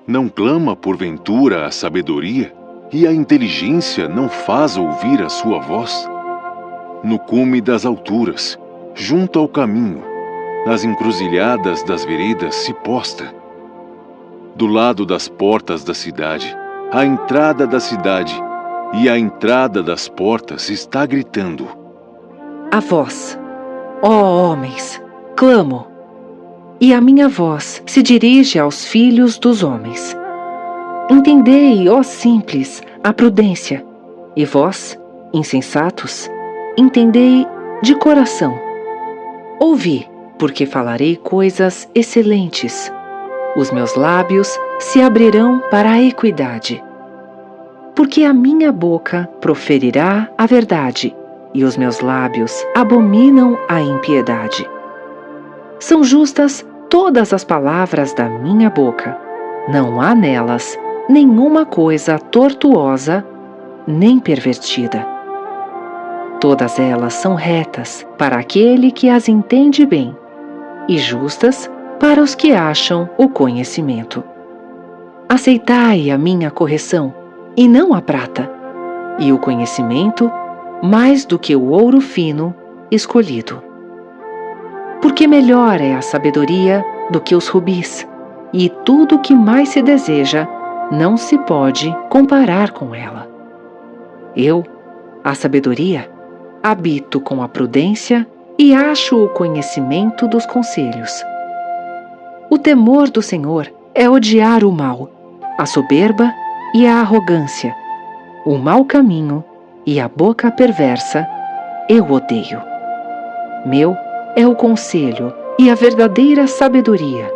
Não clama porventura a sabedoria, e a inteligência não faz ouvir a sua voz? No cume das alturas, junto ao caminho, nas encruzilhadas das veredas se posta. Do lado das portas da cidade, a entrada da cidade e a entrada das portas está gritando: A vós, ó homens, clamo, e a minha voz se dirige aos filhos dos homens. Entendei, ó simples, a prudência, e vós, insensatos, entendei de coração. Ouvi, porque falarei coisas excelentes. Os meus lábios se abrirão para a equidade. Porque a minha boca proferirá a verdade, e os meus lábios abominam a impiedade. São justas todas as palavras da minha boca. Não há nelas nenhuma coisa tortuosa nem pervertida. Todas elas são retas para aquele que as entende bem, e justas para os que acham o conhecimento. Aceitai a minha correção, e não a prata, e o conhecimento mais do que o ouro fino escolhido. Porque melhor é a sabedoria do que os rubis, e tudo o que mais se deseja não se pode comparar com ela. Eu, a sabedoria, habito com a prudência e acho o conhecimento dos conselhos. O temor do Senhor é odiar o mal, a soberba e a arrogância, o mau caminho e a boca perversa eu odeio. Meu é o conselho e a verdadeira sabedoria.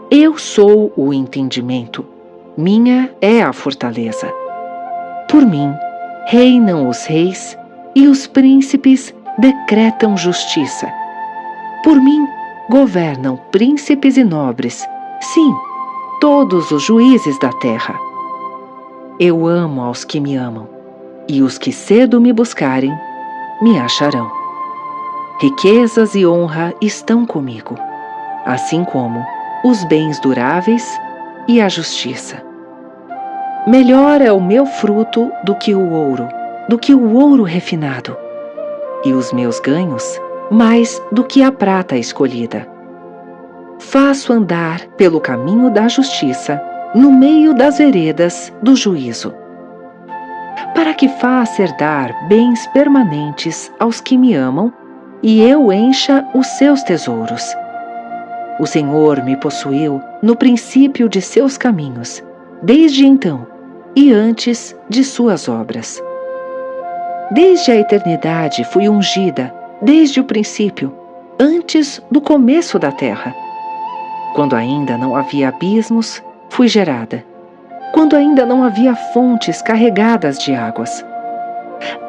Eu sou o entendimento. Minha é a fortaleza. Por mim, reinam os reis e os príncipes decretam justiça. Por mim, governam príncipes e nobres, sim, todos os juízes da terra. Eu amo aos que me amam, e os que cedo me buscarem, me acharão. Riquezas e honra estão comigo, assim como os bens duráveis e a justiça. Melhor é o meu fruto do que o ouro refinado, e os meus ganhos mais do que a prata escolhida. Faço andar pelo caminho da justiça, no meio das veredas do juízo, para que faça herdar bens permanentes aos que me amam, e eu encha os seus tesouros. O Senhor me possuiu no princípio de seus caminhos, desde então e antes de suas obras. Desde a eternidade fui ungida, desde o princípio, antes do começo da terra. Quando ainda não havia abismos, fui gerada. Quando ainda não havia fontes carregadas de águas.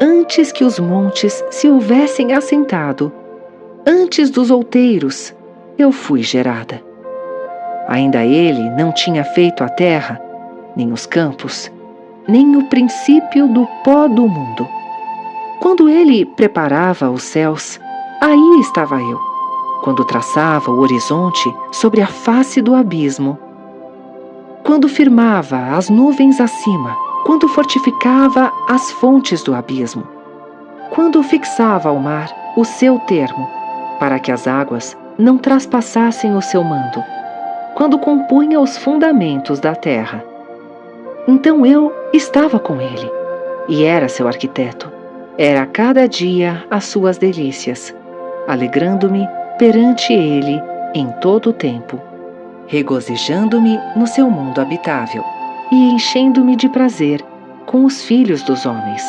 Antes que os montes se houvessem assentado, antes dos outeiros, eu fui gerada. Ainda ele não tinha feito a terra, nem os campos, nem o princípio do pó do mundo. Quando ele preparava os céus, aí estava eu. Quando traçava o horizonte sobre a face do abismo. Quando firmava as nuvens acima. Quando fortificava as fontes do abismo. Quando fixava ao mar o seu termo, para que as águas não traspassassem o seu mando. Quando compunha os fundamentos da terra. Então eu estava com ele, e era seu arquiteto. Era a cada dia as suas delícias, alegrando-me perante ele em todo o tempo, regozijando-me no seu mundo habitável e enchendo-me de prazer com os filhos dos homens.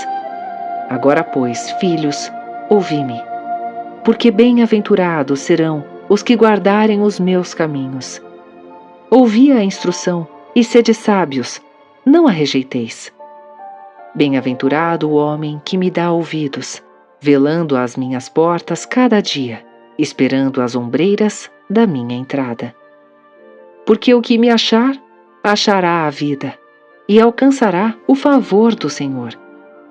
Agora, pois, filhos, ouvi-me, porque bem-aventurados serão os que guardarem os meus caminhos. Ouvi a instrução e sede sábios, não a rejeiteis. Bem-aventurado o homem que me dá ouvidos, velando às minhas portas cada dia, esperando as ombreiras da minha entrada. Porque o que me achar, achará a vida, e alcançará o favor do Senhor.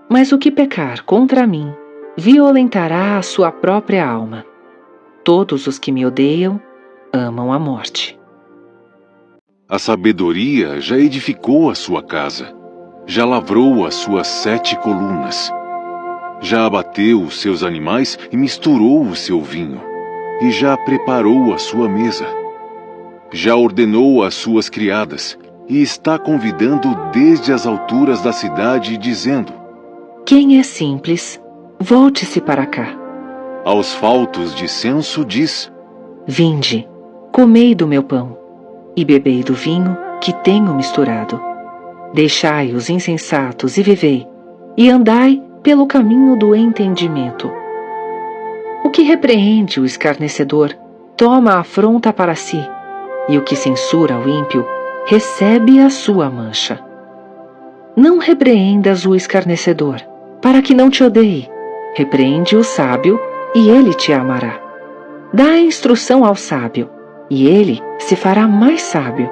Mas o que pecar contra mim, violentará a sua própria alma. Todos os que me odeiam amam a morte. A sabedoria já edificou a sua casa, já lavrou as suas 7 colunas, já abateu os seus animais e misturou o seu vinho, e já preparou a sua mesa. Já ordenou as suas criadas, e está convidando desde as alturas da cidade, dizendo: Quem é simples, volte-se para cá. Aos faltos de senso diz: Vinde, comei do meu pão, e bebei do vinho que tenho misturado. Deixai os insensatos e vivei, e andai pelo caminho do entendimento. O que repreende o escarnecedor toma a afronta para si, e o que censura o ímpio recebe a sua mancha. Não repreendas o escarnecedor, para que não te odeie. Repreende o sábio, e ele te amará. Dá a instrução ao sábio, e ele se fará mais sábio.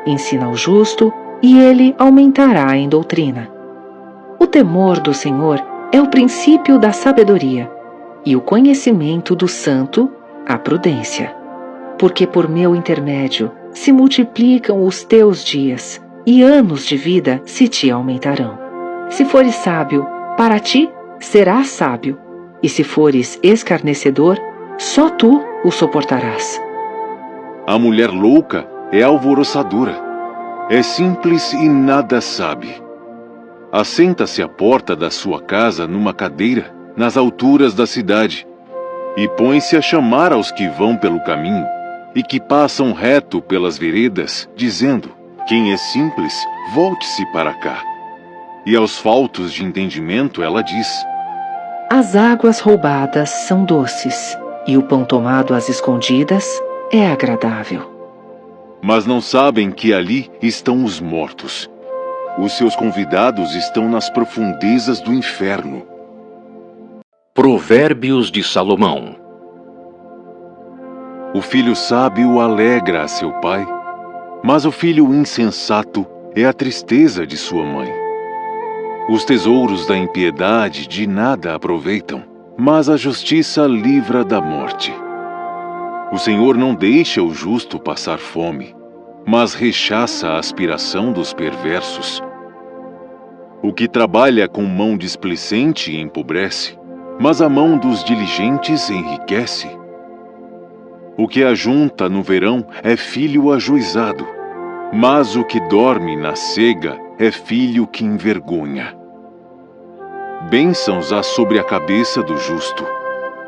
Ensina ao justo, e ele aumentará em doutrina. O temor do Senhor é o princípio da sabedoria, e o conhecimento do santo, a prudência. Porque por meu intermédio se multiplicam os teus dias, e anos de vida se te aumentarão. Se fores sábio, para ti serás sábio, e se fores escarnecedor, só tu o suportarás. A mulher louca é alvoroçadora, é simples e nada sabe. Assenta-se à porta da sua casa numa cadeira, nas alturas da cidade, e põe-se a chamar aos que vão pelo caminho, e que passam reto pelas veredas, dizendo: Quem é simples, volte-se para cá. E aos faltos de entendimento ela diz: As águas roubadas são doces, e o pão tomado às escondidas é agradável. Mas não sabem que ali estão os mortos. Os seus convidados estão nas profundezas do inferno. Provérbios de Salomão. O filho sábio alegra a seu pai, mas o filho insensato é a tristeza de sua mãe. Os tesouros da impiedade de nada aproveitam, mas a justiça livra da morte. O Senhor não deixa o justo passar fome, mas rechaça a aspiração dos perversos. O que trabalha com mão displicente empobrece, mas a mão dos diligentes enriquece. O que ajunta no verão é filho ajuizado, mas o que dorme na cega é filho que envergonha. Bênçãos há sobre a cabeça do justo,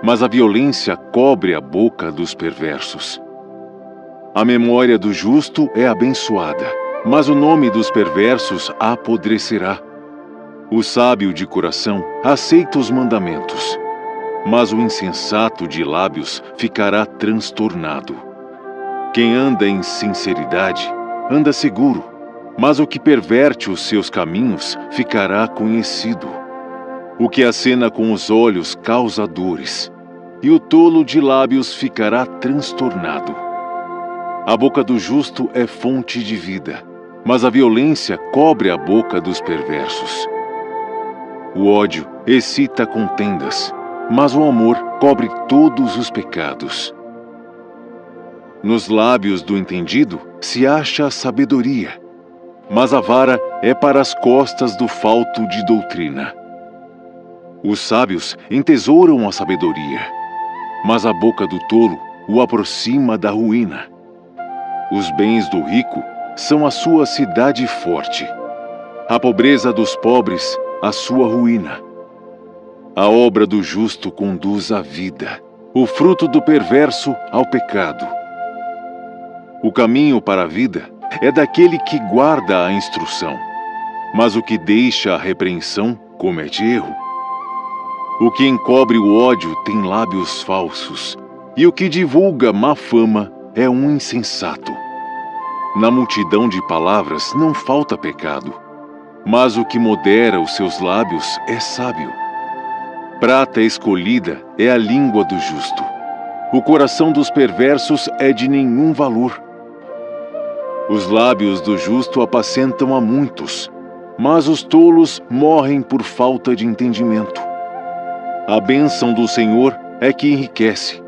mas a violência cobre a boca dos perversos. A memória do justo é abençoada, mas o nome dos perversos a apodrecerá. O sábio de coração aceita os mandamentos, mas o insensato de lábios ficará transtornado. Quem anda em sinceridade anda seguro, mas o que perverte os seus caminhos ficará conhecido. O que acena com os olhos causa dores, e o tolo de lábios ficará transtornado. A boca do justo é fonte de vida, mas a violência cobre a boca dos perversos. O ódio excita contendas, mas o amor cobre todos os pecados. Nos lábios do entendido se acha a sabedoria, mas a vara é para as costas do falto de doutrina. Os sábios entesouram a sabedoria, mas a boca do tolo o aproxima da ruína. Os bens do rico são a sua cidade forte, a pobreza dos pobres a sua ruína. A obra do justo conduz à vida, o fruto do perverso ao pecado. O caminho para a vida é daquele que guarda a instrução, mas o que deixa a repreensão comete erro. O que encobre o ódio tem lábios falsos, e o que divulga má fama é um insensato. Na multidão de palavras não falta pecado, mas o que modera os seus lábios é sábio. Prata escolhida é a língua do justo. O coração dos perversos é de nenhum valor. Os lábios do justo apacentam a muitos, mas os tolos morrem por falta de entendimento. A bênção do Senhor é que enriquece,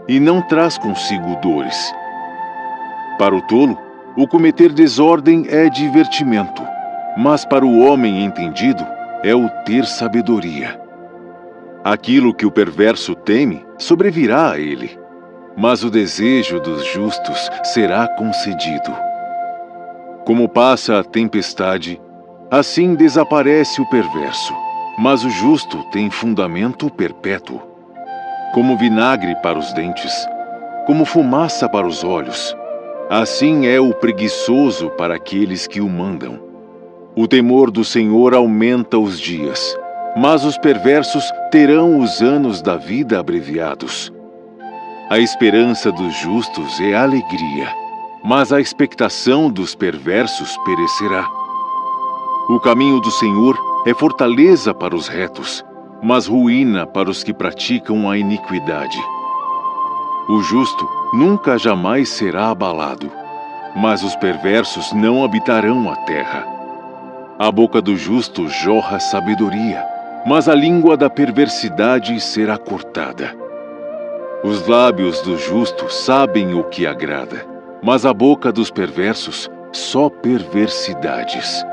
e não traz consigo dores. Para o tolo, O cometer desordem é divertimento, mas para o homem entendido é o ter sabedoria. Aquilo que o perverso teme sobrevirá a ele, mas o desejo dos justos será concedido. Como passa a tempestade, assim desaparece o perverso, mas o justo tem fundamento perpétuo. Como vinagre para os dentes, como fumaça para os olhos, assim é o preguiçoso para aqueles que o mandam. O temor do Senhor aumenta os dias, mas os perversos terão os anos da vida abreviados. A esperança dos justos é alegria, mas a expectação dos perversos perecerá. O caminho do Senhor é fortaleza para os retos, mas ruína para os que praticam a iniquidade. O justo nunca jamais será abalado, mas os perversos não habitarão a terra. A boca do justo jorra sabedoria, mas a língua da perversidade será cortada. Os lábios do justo sabem o que agrada, mas a boca dos perversos só perversidades.